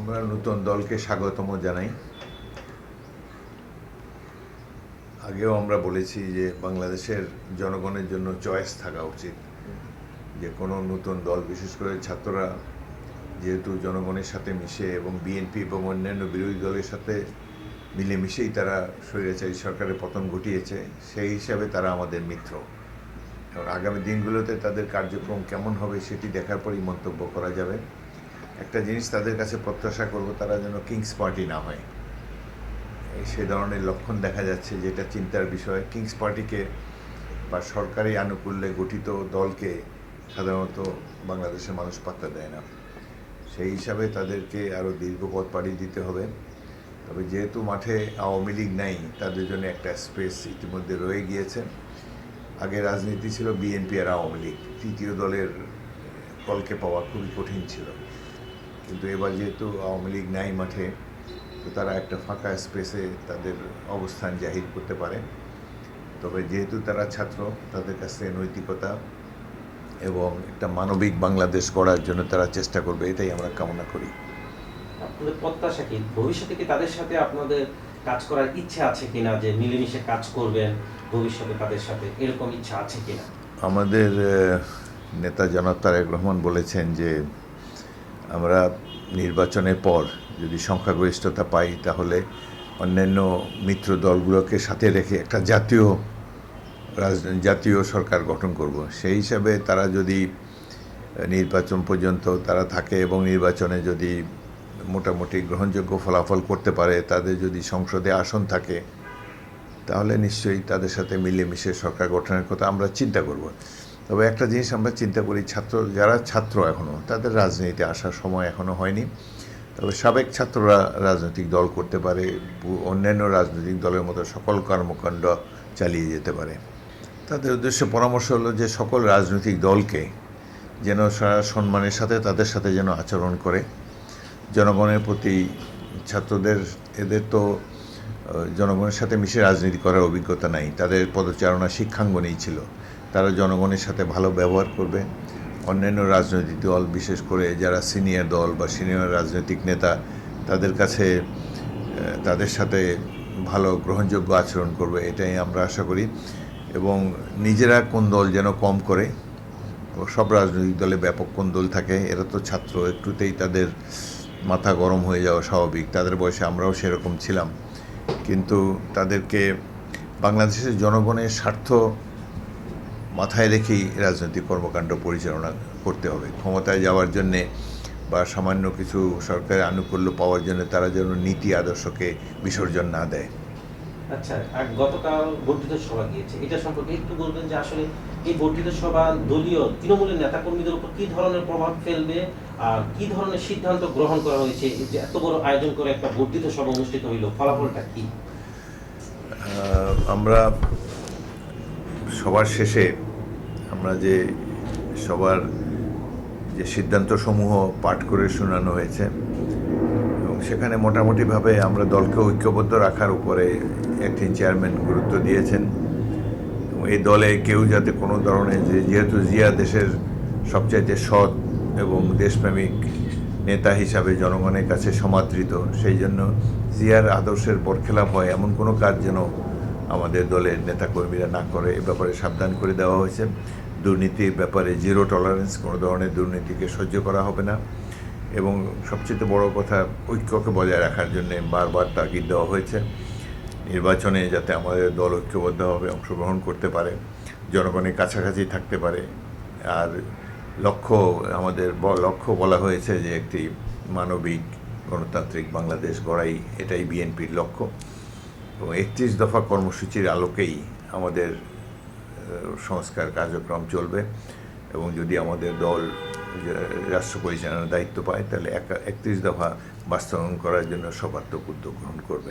আমরা নতুন দলকে স্বাগতম জানাই। আগেও আমরা বলেছি যে বাংলাদেশের জনগণের জন্য চয়েস থাকা উচিত, যে কোনো নতুন দল, বিশেষ করে ছাত্ররা যেহেতু জনগণের সাথে মিশে এবং বিএনপি এবং অন্যান্য বিরোধী দলের সাথে মিলেমিশেই তারা স্বৈরাচারী সরকারের পতন ঘটিয়েছে, সেই হিসাবে তারা আমাদের মিত্র। এবং আগামী দিনগুলোতে তাদের কার্যক্রম কেমন হবে সেটি দেখার পরই মন্তব্য করা যাবে। একটা জিনিস তাদের কাছে প্রত্যাশা করব, তারা যেন কিংস পার্টি না হয়। সে ধরনের লক্ষণ দেখা যাচ্ছে, যেটা চিন্তার বিষয়। কিংস পার্টিকে বা সরকারি আনুকূল্যে গঠিত দলকে সাধারণত বাংলাদেশের মানুষ পাত্তা দেয় না। সেই হিসাবে তাদেরকে আরও দীর্ঘ পথ পাড়ি দিতে হবে। তবে যেহেতু মাঠে আওয়ামী লীগ নাই, তাদের জন্য একটা স্পেস ইতিমধ্যে রয়ে গিয়েছে। আগে রাজনীতি ছিল বিএনপি আর আওয়ামী লীগ, তৃতীয় দলের কলকে পাওয়া খুবই কঠিন ছিল। কিন্তু এবার যেহেতু আওয়ামী লীগ নাই মাঠে, তো তারা একটা ফাঁকা স্পেসে তাদের অবস্থান জাহির করতে পারে। তবে যেহেতু তারা ছাত্র, তাদের কাছে নৈতিকতা এবং একটা মানবিক বাংলাদেশ গড়ার জন্য তারা চেষ্টা করবে, এটাই আমরা কামনা করি। আপনাদের প্রত্যাশা কি, ভবিষ্যতে কি তাদের সাথে আপনাদের কাজ করার ইচ্ছা আছে কিনা, যে মিলেমিশে কাজ করবেন ভবিষ্যতে তাদের সাথে, এরকম ইচ্ছা আছে কিনা? আমাদের নেতা জনাব তারেক রহমান বলেছেন যে আমরা নির্বাচনের পর যদি সংখ্যাগরিষ্ঠতা পাই, তাহলে অন্যান্য মিত্র দলগুলোকে সাথে রেখে একটা জাতীয় সরকার গঠন করব। সেই হিসাবে তারা যদি নির্বাচন পর্যন্ত তারা থাকে এবং নির্বাচনে যদি মোটামুটি গ্রহণযোগ্য ফলাফল করতে পারে, তাদের যদি সংসদে আসন থাকে, তাহলে নিশ্চয়ই তাদের সাথে মিলেমিশে সরকার গঠনের কথা আমরা চিন্তা করব। তবে একটা জিনিস আমরা চিন্তা করি, যারা ছাত্র এখনও, তাদের রাজনীতিতে আসার সময় এখনও হয়নি। তবে সাবেক ছাত্ররা রাজনৈতিক দল করতে পারে, অন্যান্য রাজনৈতিক দলের মতো সকল কর্মকাণ্ড চালিয়ে যেতে পারে। তাদের উদ্দেশ্যে পরামর্শ হলো যে সকল রাজনৈতিক দলকে যেন সম্মানের সাথে তাদের সাথে যেন আচরণ করে। জনগণের প্রতি এদের তো জনগণের সাথে মিশে রাজনীতি করার অভিজ্ঞতা নাই, তাদের পদচারণা শিক্ষাঙ্গনেই ছিল। তারা জনগণের সাথে ভালো ব্যবহার করবে। অন্যান্য রাজনৈতিক দল, বিশেষ করে যারা সিনিয়র দল বা সিনিয়র রাজনৈতিক নেতা, তাদের সাথে ভালো গ্রহণযোগ্য আচরণ করবে, এটাই আমরা আশা করি। এবং নিজেরা কোন দল যেন কম করে, সব রাজনৈতিক দলে ব্যাপক কোন দল থাকে, এরা তো ছাত্র, একটুতেই তাদের মাথা গরম হয়ে যাওয়া স্বাভাবিক। তাদের বয়সে আমরাও সেরকম ছিলাম। কিন্তু তাদেরকে বাংলাদেশের জনগণের স্বার্থ মাথায় রেখেই রাজনৈতিক কর্মকাণ্ড পরিচালনা করতে হবে। ক্ষমতায় যাওয়ার জন্যে বা সামান্য কিছু সরকারের আনুকূল্য পাওয়ার জন্য তারা যেন নীতি আদর্শকে বিসর্জন না দেয়। আচ্ছা, গতকাল বর্ধিত সভা গিয়েছে, এটা সম্পর্কে একটু বলবেন যে আসলে এই বর্ধিত সভা দলীয় তৃণমূলের নেতাকর্মীদের উপর কী ধরনের প্রভাব ফেলবে, আর কী ধরনের সিদ্ধান্ত গ্রহণ করা হয়েছে? যে এত বড় আয়োজন করে একটা বর্ধিত সভা অনুষ্ঠিত হইল, ফলাফলটা কি? আমরা সবার শেষে সবার যে সিদ্ধান্তসমূহ পাঠ করে শোনানো হয়েছে, এবং সেখানে মোটামুটিভাবে আমরা দলকে ঐক্যবদ্ধ রাখার উপরে একটি চেয়ারম্যান গুরুত্ব দিয়েছেন। এবং এই দলে কেউ যাতে কোনো ধরনের, যেহেতু জিয়া দেশের সবচাইতে সৎ এবং দেশপ্রেমিক নেতা হিসাবে জনগণের কাছে সমাদৃত, সেই জন্য জিয়ার আদর্শের বরখেলাপ হয় এমন কোনো কাজ যেন আমাদের দলের নেতাকর্মীরা না করে, এ ব্যাপারে সাবধান করে দেওয়া হয়েছে। দুর্নীতির ব্যাপারে জিরো টলারেন্স, কোনো ধরনের দুর্নীতিকে সহ্য করা হবে না। এবং সবচেয়ে বড় কথা, ঐক্যকে বজায় রাখার জন্যে বারবার তাগিদ দেওয়া হয়েছে। নির্বাচনে যাতে আমাদের দল ঐক্যবদ্ধভাবে অংশগ্রহণ করতে পারে, জনগণের কাছাকাছি থাকতে পারে। আর আমাদের লক্ষ্য বলা হয়েছে যে একটি মানবিক গণতান্ত্রিক বাংলাদেশ গড়াই, এটাই বিএনপির লক্ষ্য। এবং 31 দফা কর্মসূচির আলোকেই আমাদের সংস্কার কার্যক্রম চলবে। এবং যদি আমাদের দল রাষ্ট্র পরিচালনার দায়িত্ব পায়, তাহলে 31 দফা বাস্তবায়ন করার জন্য সর্বাত্মক উদ্যোগ গ্রহণ করবে।